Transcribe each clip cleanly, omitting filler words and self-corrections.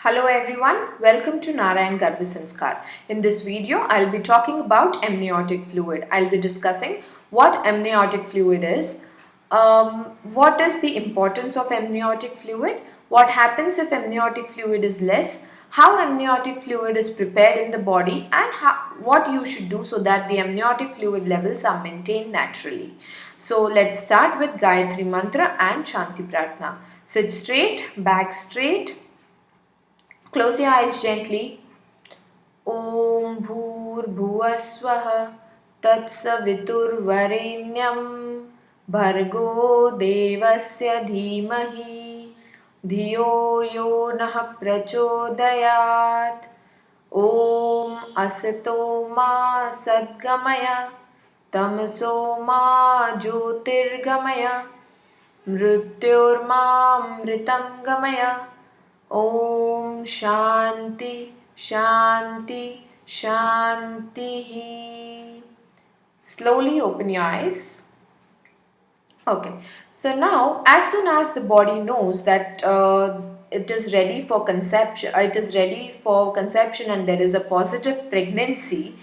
Hello everyone, welcome to Narayan Garbh Sanskar. In this video, I'll be talking about amniotic fluid. I'll be discussing what amniotic fluid is, what is the importance of amniotic fluid, what happens if amniotic fluid is less, how amniotic fluid is prepared in the body, and what you should do so that the amniotic fluid levels are maintained naturally. So let's start with Gayatri Mantra and Shanti Pratna. Sit straight, back straight. Close your eyes gently. Om Bhur Bhuvaswaha Tatsaviturvarenyam Bhargo Devasya Dhimahi Dhiyo Yo Nah Prachodayat. Om Asato Ma Sadgamaya Tamaso Ma Jyotirgamaya Mrityurmamritam Gamaya. Om Shanti Shanti Shanti. Slowly open your eyes. Okay, so now as soon as the body knows that it is ready for conception, and there is a positive pregnancy,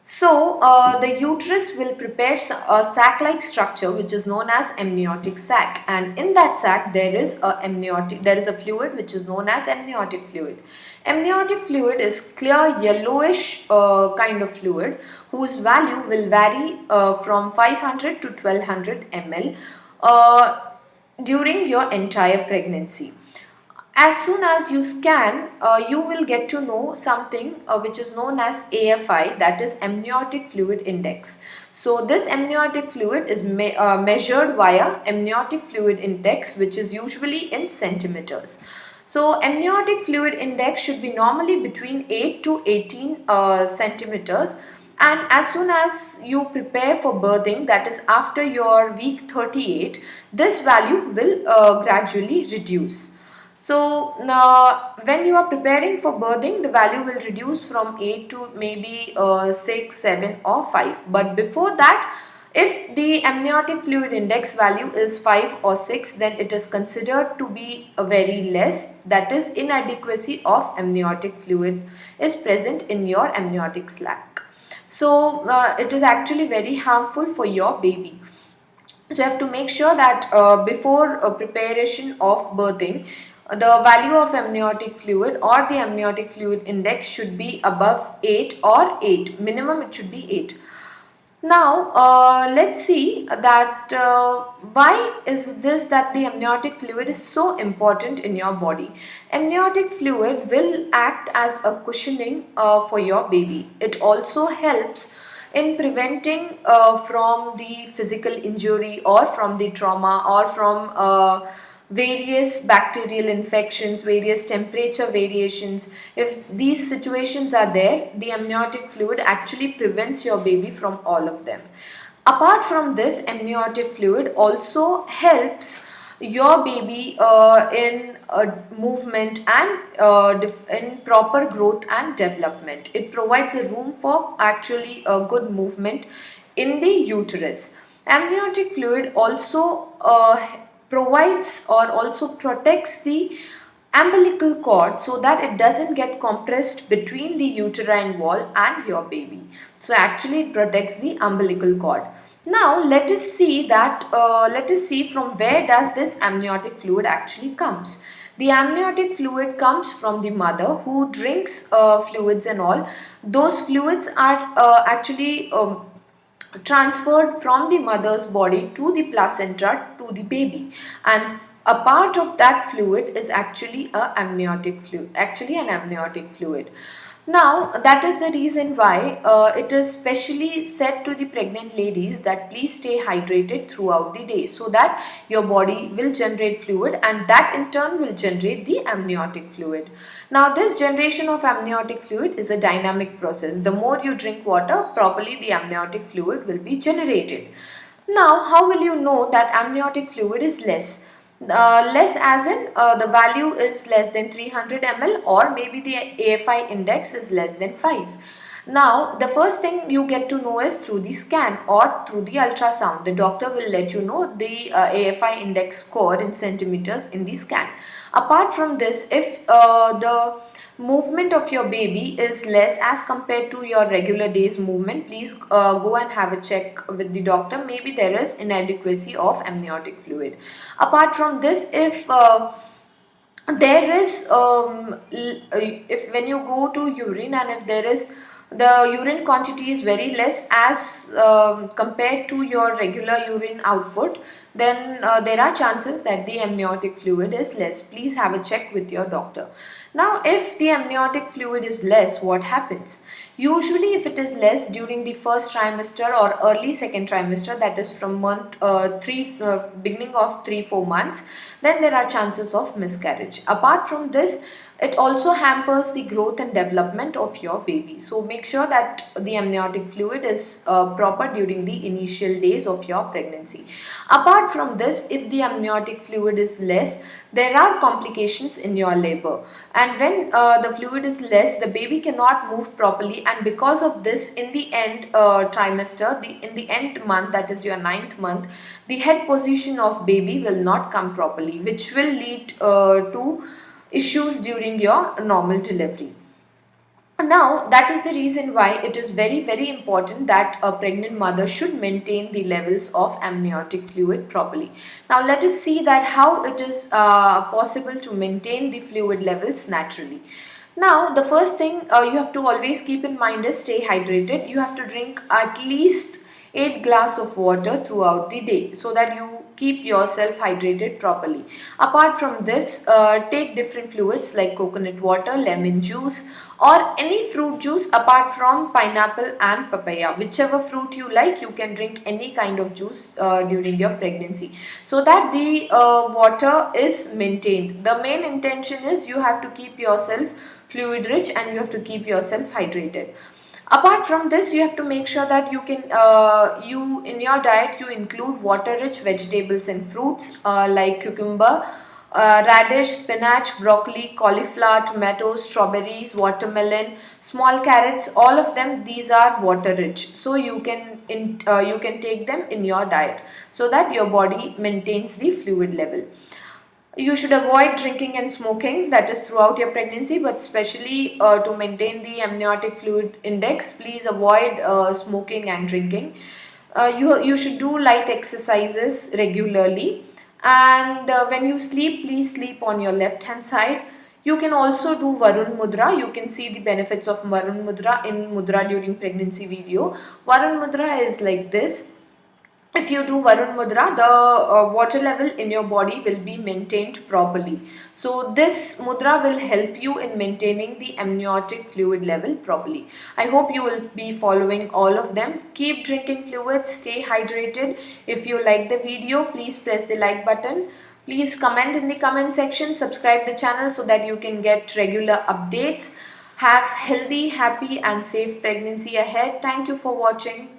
so the uterus will prepare a sac-like structure which is known as amniotic sac, and in that sac there is a fluid which is known as amniotic fluid. Amniotic fluid is clear yellowish kind of fluid whose value will vary from 500 to 1200 ml during your entire pregnancy. As soon as you scan, you will get to know something which is known as AFI, that is amniotic fluid index. So this amniotic fluid is measured via amniotic fluid index, which is usually in centimeters. So amniotic fluid index should be normally between 8 to 18 centimeters, and as soon as you prepare for birthing, that is after your week 38, this value will gradually reduce. So when you are preparing for birthing, the value will reduce from 8 to maybe 6, 7 or 5. But before that, if the amniotic fluid index value is 5 or 6, then it is considered to be a very less, that is inadequacy of amniotic fluid is present in your amniotic sac. So it is actually very harmful for your baby. So you have to make sure that before preparation of birthing, the value of amniotic fluid or the amniotic fluid index should be above 8 or 8. Minimum it should be 8. Now let's see that why is this that the amniotic fluid is so important in your body. Amniotic fluid will act as a cushioning for your baby. It also helps in preventing from the physical injury or from the trauma or from various bacterial infections, various temperature variations. If these situations are there, the amniotic fluid actually prevents your baby from all of them. Apart from this, amniotic fluid also helps your baby in movement and in proper growth and development. It provides a room for actually a good movement in the uterus. Amniotic fluid also provides or also protects the umbilical cord so that it doesn't get compressed between the uterine wall and your baby. So actually it protects the umbilical cord. Now let us see from where does this amniotic fluid actually comes. The amniotic fluid comes from the mother who drinks fluids and all. Those fluids are actually transferred from the mother's body to the placenta to the baby, and a part of that fluid is actually an amniotic fluid. Now that is the reason why it is specially said to the pregnant ladies that please stay hydrated throughout the day so that your body will generate fluid, and that in turn will generate the amniotic fluid. Now this generation of amniotic fluid is a dynamic process. The more you drink water, properly the amniotic fluid will be generated. Now how will you know that amniotic fluid is less? Less as in the value is less than 300 ml, or maybe the AFI index is less than 5. Now, the first thing you get to know is through the scan or through the ultrasound. The doctor will let you know the AFI index score in centimeters in the scan. Apart from this, if the movement of your baby is less as compared to your regular day's movement, please go and have a check with the doctor. Maybe there is inadequacy of amniotic fluid. Apart from this, if there is if when you go to urine and if there is the urine quantity is very less as compared to your regular urine output, then there are chances that the amniotic fluid is less. Please have a check with your doctor. Now, if the amniotic fluid is less, what happens? Usually, if it is less during the first trimester or early second trimester, that is from month 3, beginning of 3-4 months, then there are chances of miscarriage. Apart from this, it also hampers the growth and development of your baby. So make sure that the amniotic fluid is proper during the initial days of your pregnancy. Apart from this, if the amniotic fluid is less, there are complications in your labor, and when the fluid is less, the baby cannot move properly, and because of this, in the end trimester, in the end month, that is your 9th month, the head position of baby will not come properly, which will lead to issues during your normal delivery. Now, that is the reason why it is very important that a pregnant mother should maintain the levels of amniotic fluid properly. Now, let us see that how it is possible to maintain the fluid levels naturally. Now, the first thing you have to always keep in mind is stay hydrated. You have to drink at least 8 glass of water throughout the day so that you keep yourself hydrated properly. Apart from this, take different fluids like coconut water, lemon juice, or any fruit juice apart from pineapple and papaya. Whichever fruit you like, you can drink any kind of juice during your pregnancy so that the water is maintained. The main intention is you have to keep yourself fluid rich and you have to keep yourself hydrated. Apart from this, you have to make sure that you can you in your diet you include water rich vegetables and fruits like cucumber, radish, spinach, broccoli, cauliflower, tomatoes, strawberries, watermelon, small carrots. All of them, these are water rich, so you can take them in your diet so that your body maintains the fluid level. You should avoid drinking and smoking, that is throughout your pregnancy, but especially to maintain the amniotic fluid index, please avoid smoking and drinking. You should do light exercises regularly, and when you sleep, please sleep on your left hand side. You can also do Varun Mudra. You can see the benefits of Varun Mudra in Mudra during pregnancy video. Varun Mudra is like this. If you do Varun Mudra, the water level in your body will be maintained properly. So this mudra will help you in maintaining the amniotic fluid level properly. I hope you will be following all of them. Keep drinking fluids, stay hydrated. If you like the video, please press the like button. Please comment in the comment section, subscribe the channel so that you can get regular updates. Have healthy, happy and safe pregnancy ahead. Thank you for watching.